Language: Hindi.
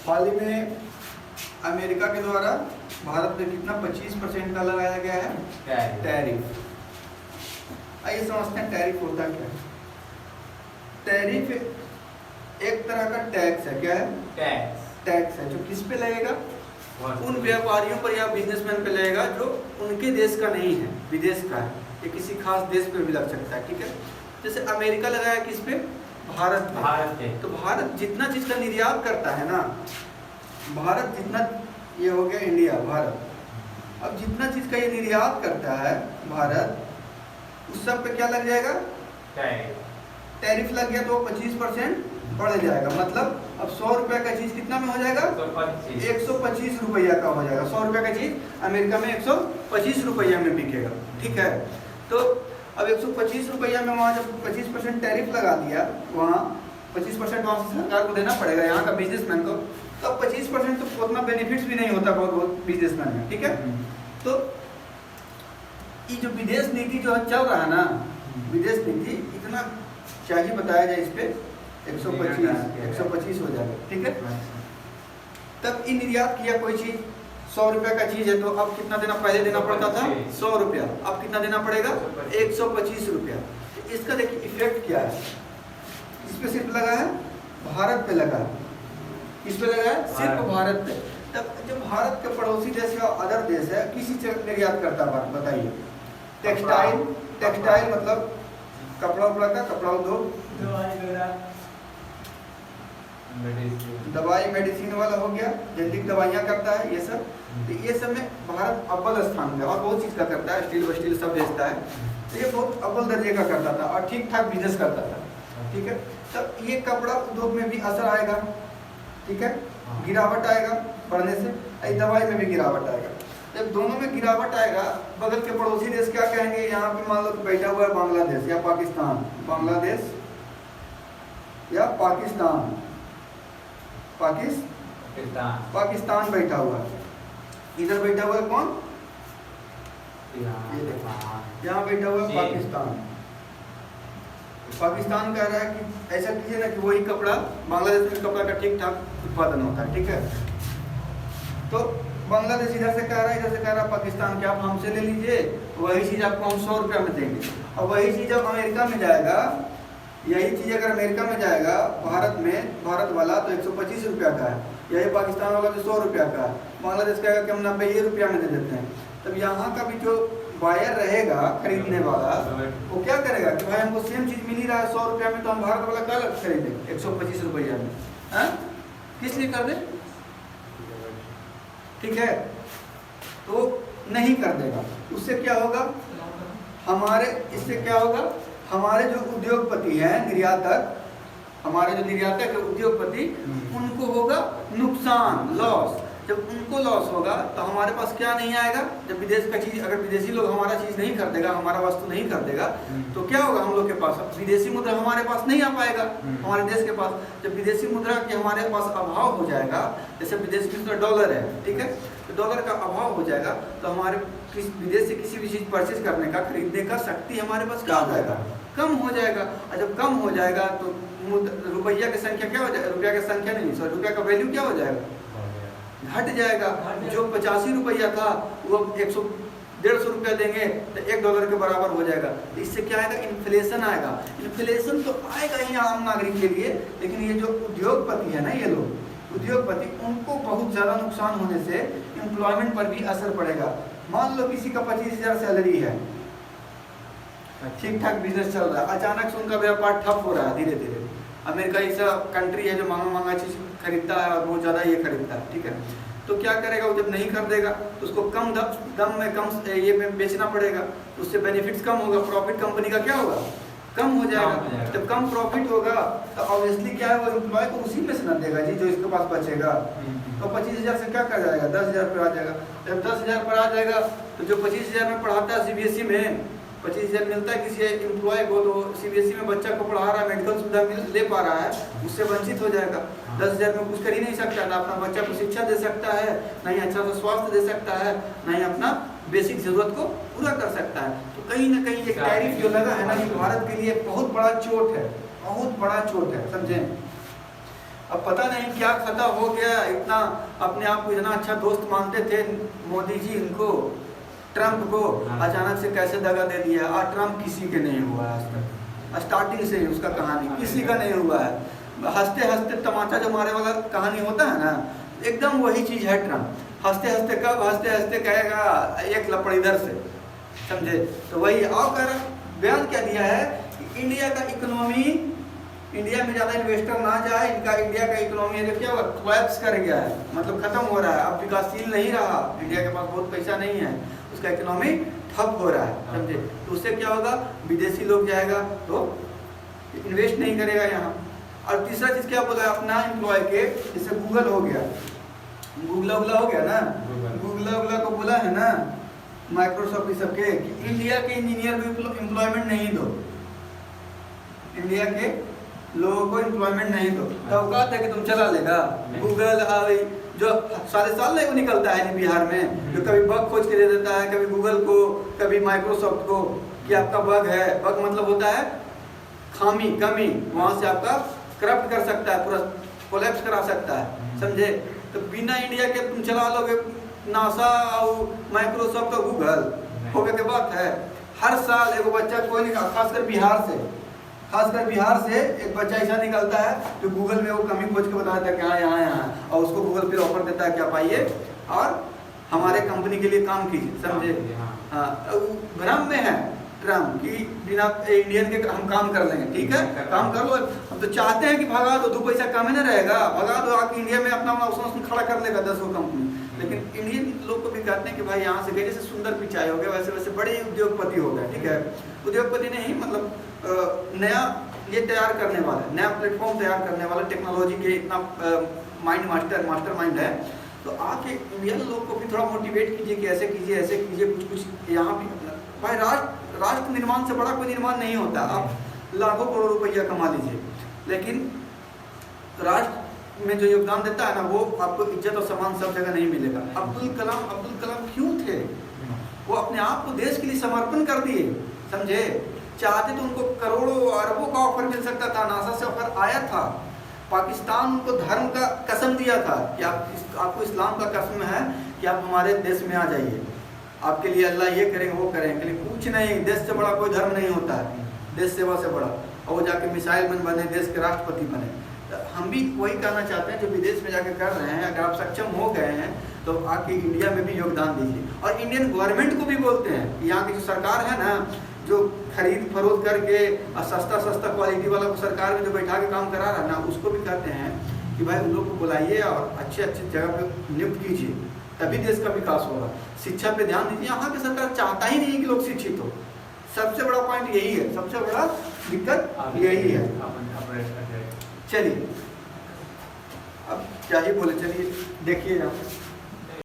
हाल ही में अमेरिका के द्वारा भारत पे कितना 25% का लगाया गया है टैरिफ। आइए समझते हैं टैरिफ होता क्या है। टैरिफ एक तरह का टैक्स है। क्या है? टैक्स है जो किस पे लगेगा? उन व्यापारियों पर या बिजनेसमैन पे लगेगा जो उनके देश का नहीं है, विदेश का है, या किसी खास देश पे भी लग सकता है। ठीक है, जैसे अमेरिका लगाया किस पे? भारत पे। तो भारत जितना चीज का निर्यात करता है ना, भारत जितना, ये हो गया इंडिया, भारत, अब जितना चीज का ये निर्यात करता है भारत, उस सब पे क्या लग जाएगा? टैरिफ लग गया तो 25% बढ़ जाएगा। मतलब अब 100 रुपये का चीज कितना में हो जाएगा? 125 रुपया का हो जाएगा। 100 रुपये का चीज अमेरिका में 125 रुपया में बिकेगा। ठीक है, तो अब 125 रुपया में वहाँ जब 25% टैरिफ लगा दिया, वहाँ 25% वहाँ से सरकार को देना पड़ेगा, यहाँ का बिजनेसमैन को। तो 25% तो उतना बेनिफिट्स भी नहीं होता बहुत बिजनेसमैन में। ठीक है, तो ये जो विदेश नीति जो चल रहा है ना, विदेश नीति इतना चाहिए बताया जाए इस पे 125 हो जाएगा। ठीक है, तब ये निर्यात किया कोई चीज 100 रुपये का चीज है तो अब कितना देना? पहले देना पड़ता था 100 रुपया, अब कितना देना पड़ेगा? 125 रुपया। इसका देखिए इफेक्ट क्या है। इस पे सिर्फ लगा है, भारत पे लगा है। इस पे लगा है सिर्फ भारत पे। तब जो भारत के पड़ोसी देश या अदर देश है, किसी से निर्यात करता है बताइए? टेक्सटाइल मतलब कपड़ा उपड़ा का, कपड़ा उद्योग, दवाई मेडिसिन वाला हो गया, जेनेटिक दवाइयाँ करता है, ये सब। तो ये सब में भारत अव्वल स्थान में, और बहुत चीज़ का करता है, स्टील सब बेचता है। तो ये बहुत अव्वल दर्जे का करता था और ठीक ठाक बिजनेस करता था। ठीक है, तब ये कपड़ा उद्योग में भी असर आएगा। ठीक है, गिरावट आएगा बढ़ने से, दवाई में भी गिरावट आएगा। जब दोनों में गिरावट आएगा, बगल के पड़ोसी देश क्या कहेंगे? यहाँ पे मान लो बैठा हुआ है बांग्लादेश या पाकिस्तान, बांग्लादेश या पाकिस्तान बैठा हुआ है। इधर बैठा हुआ है कौन? ये देखो, यहाँ बैठा हुआ है पाकिस्तान। पाकिस्तान कह रहा है कि ऐसा कीजिए ना कि वही कपड़ा, बांग्लादेश में कपड़ा का ठीक ठाक उत्पादन होता है। ठीक है, तो बांग्लादेश इधर से कह रहा है, इधर से कह रहा है पाकिस्तान कि आप हमसे ले लीजिए, वही चीज़ आपको हम 100 रुपये में देंगे। और वही चीज़ जब अमेरिका में जाएगा, यही चीज़ अगर अमेरिका में जाएगा भारत में, भारत वाला तो 125 रुपया का है, यही पाकिस्तान वाला तो 100 रुपया का है। बांग्लादेश कहेगा कि हम 90 रुपया में दे देते हैं। तब यहाँ का भी जो बायर रहेगा, खरीदने वाला, वो क्या करेगा कि भाई हमको सेम चीज़ मिल ही रहा है 100 रुपया में, तो हम भारत वाला क्या खरीदें 125 रुपया में? हाँ, किस लिए कर दे? ठीक है, तो नहीं कर देगा। उससे क्या होगा? इससे क्या होगा? हमारे जो उद्योगपति हैं, निर्यातक, हमारे जो निर्यातक है उद्योगपति, उनको होगा नुकसान, लॉस। जब उनको लॉस होगा तो हमारे पास क्या नहीं आएगा? जब विदेश का चीज़, अगर विदेशी लोग हमारा चीज़ नहीं कर देगा, हमारा वस्तु नहीं कर देगा, तो क्या होगा हम लोग के पास? विदेशी मुद्रा हमारे पास नहीं आ पाएगा, हमारे देश के पास। जब विदेशी मुद्रा के हमारे पास अभाव हो जाएगा, जैसे विदेशी मुद्रा डॉलर है, ठीक है, तो डॉलर का अभाव हो जाएगा तो हमारे विदेश से किसी भी चीज़ परचेज करने का, खरीदने का शक्ति हमारे पास क्या हो जाएगा? कम हो जाएगा। और जब कम हो जाएगा तो रुपया की संख्या क्या हो जाएगा? रुपया की संख्या नहीं, सॉरी, रुपया का वैल्यू क्या हो जाएगा? घट जाएगा। जो 85 रुपया था वो 150 रुपया देंगे तो $1 के बराबर हो जाएगा। तो इससे क्या आएगा? इन्फ्लेशन आएगा। इन्फ्लेशन तो आएगा ही आम नागरिक के लिए, लेकिन ये जो उद्योगपति है ना, ये लोग उद्योगपति, उनको बहुत ज़्यादा नुकसान होने से एम्प्लॉयमेंट पर भी असर पड़ेगा। मान लो किसी का 25,000 सैलरी है, ठीक ठाक बिजनेस चल रहा है, अचानक से उनका व्यापार ठप हो रहा है धीरे धीरे। अमेरिका ऐसा कंट्री है जो महंगा चीज़ खरीदता है और बहुत ज़्यादा ये खरीदता है। ठीक है, तो क्या करेगा? वो जब नहीं खरीदेगा तो उसको कम दाम में कम ये में बेचना पड़ेगा, तो उससे बेनिफिट्स कम होगा, प्रॉफिट कंपनी का क्या होगा? कम हो जाएगा। जब कम प्रॉफिट होगा तो ऑब्वियसली क्या है, वो एम्प्लॉय को उसी में से न देगा जी, जो इसके पास बचेगा। तो 25,000 से क्या कर जाएगा? 10,000 पर आ जाएगा। जब 10,000 पर आ जाएगा तो जो 25,000 में पढ़ाता है CBSE में, 25,000 मिलता है किसी एम्प्लॉय को, तो CBSE में बच्चा को पढ़ा रहा है, मेडिकल सुविधा ले पा रहा है, उससे वंचित हो जाएगा। 10,000 में कुछ कर ही नहीं सकता, ना अपना बच्चा को शिक्षा दे सकता है, ना ही अच्छा सा स्वास्थ्य दे सकता है, ना ही अपना बेसिक जरूरत को पूरा कर सकता है। तो कहीं ना कहीं ये टैरिफ जो लगा है ना, ये भारत के लिए बहुत बड़ा चोट है, बहुत बड़ा चोट है, समझें। अब पता नहीं क्या खता हो गया, इतना अपने आप को इतना अच्छा दोस्त मानते थे मोदी जी इनको, ट्रम्प को अचानक से कैसे दगा दे दिया। और ट्रम्प किसी के नहीं हुआ आज तक, स्टार्टिंग से ही उसका कहानी किसी का नहीं हुआ है। हंसते हंसते तमाचा जो मारे वाला कहानी होता है ना, एकदम वही चीज़ है ट्रम्प। हंसते हंसते कब हंसते हंसते कहेगा एक लपड़ इधर से, समझे। तो वही और कर बयान क्या दिया है कि इंडिया का इकोनॉमी, इंडिया में ज़्यादा इन्वेस्टर ना जाए, इनका इंडिया का इकोनॉमी है क्या हुआ, कोलैप्स कर गया है, मतलब खत्म हो रहा है, अब विकासशील नहीं रहा, इंडिया के पास बहुत पैसा नहीं है, उसका इकोनॉमी ठप हो रहा है, समझे। तो उससे क्या होगा, विदेशी लोग जाएगा तो इन्वेस्ट नहीं करेगा यहाँ। और तीसरा चीज़ क्या बोला, अपना एम्प्लॉय के, जैसे गूगल हो गया, गूगला हो गया ना, गूगला को बोला है ना माइक्रोसॉफ्ट सबके कि इंडिया के इंजीनियर को एम्प्लॉयमेंट नहीं दो, इंडिया के लोगों को एम्प्लॉयमेंट नहीं दो। तो औकात है कि तुम चला लेगा गूगल, जो सारे साल नहीं निकलता है बिहार में, जो कभी बग खोज के दे देता है, कभी गूगल को कभी माइक्रोसॉफ्ट को कि आपका बग है। बग मतलब होता है खामी, कमी, वहाँ से आपका करप्ट कर सकता है, पूरा कोलैप्स करा सकता है, समझे। तो बिना इंडिया के तुम चला लोगे नासा और माइक्रोसॉफ्ट और गूगल, होने के बात है। हर साल एक बच्चा, कोई नहीं, खासकर बिहार से एक बच्चा ऐसा निकलता है जो गूगल में वो कमी खोज के बताता है कि हाँ यहाँ, और उसको गूगल फिर ऑफर देता है कि आप आइए और हमारे कंपनी के लिए काम कीजिए, समझे। हाँ, भ्रम में है ट्रम्प कि बिना इंडियन के हम काम कर लेंगे, ठीक है काम कर लो। हम तो चाहते हैं कि भगा दो, 2 पैसा कम ही ना रहेगा, भगा दो, आके इंडिया में अपना उसमें खड़ा कर लेगा 10 कंपनी। लेकिन इंडियन लोग को भी कहते हैं कि भाई यहाँ से गए, जैसे सुंदर पिचाई हो गया, वैसे वैसे बड़े उद्योगपति हो गए, ठीक है। उद्योगपति नहीं, मतलब नया ये तैयार करने वाला, नया प्लेटफॉर्म तैयार करने वाला, टेक्नोलॉजी के इतना मास्टर माइंड है। तो आके इंडियन लोग को भी थोड़ा मोटिवेट कीजिए कि ऐसे कीजिए, ऐसे कीजिए, कुछ यहाँ भी। भाई राष्ट्र निर्माण से बड़ा कोई निर्माण नहीं होता। आप लाखों करोड़ रुपया कमा लीजिए, लेकिन राष्ट्र में जो योगदान देता है ना, वो आपको इज्जत और सम्मान सब जगह नहीं मिलेगा। अब्दुल कलाम क्यों थे, वो अपने आप को देश के लिए समर्पण कर दिए, समझे। चाहते तो उनको करोड़ों अरबों का ऑफर मिल सकता था, नासा से ऑफर आया था, पाकिस्तान उनको धर्म का कसम दिया था कि आपको इस्लाम का कसम है कि आप हमारे देश में आ जाइए, आपके लिए अल्लाह ये करेंगे वो करेंगे। लेकिन कुछ नहीं, देश से बड़ा कोई धर्म नहीं होता है, देश सेवा से बड़ा। और वो जाके मिसाइल मैन बने, देश के राष्ट्रपति बने। तो हम भी वही कहना चाहते हैं, जो विदेश में जाके कर रहे हैं, अगर आप सक्षम हो गए हैं तो आके इंडिया में भी योगदान दीजिए। और इंडियन गवर्नमेंट को भी बोलते हैं, यहाँ की जो सरकार है ना, जो खरीद फरोख्त करके और सस्ता क्वालिटी वाला को सरकार में जो बैठा के काम करा रहा है ना, उसको भी कहते हैं कि भाई उन लोग को बुलाइए और अच्छे जगह पे नियुक्त कीजिए, तभी देश का विकास होगा। शिक्षा पे ध्यान दीजिए, यहाँ की सरकार चाहता ही नहीं कि लोग शिक्षित हो। सबसे बड़ा पॉइंट यही है, सबसे बड़ा दिक्कत यही है। चलिए अब क्या ही बोले, चलिए देखिए आप।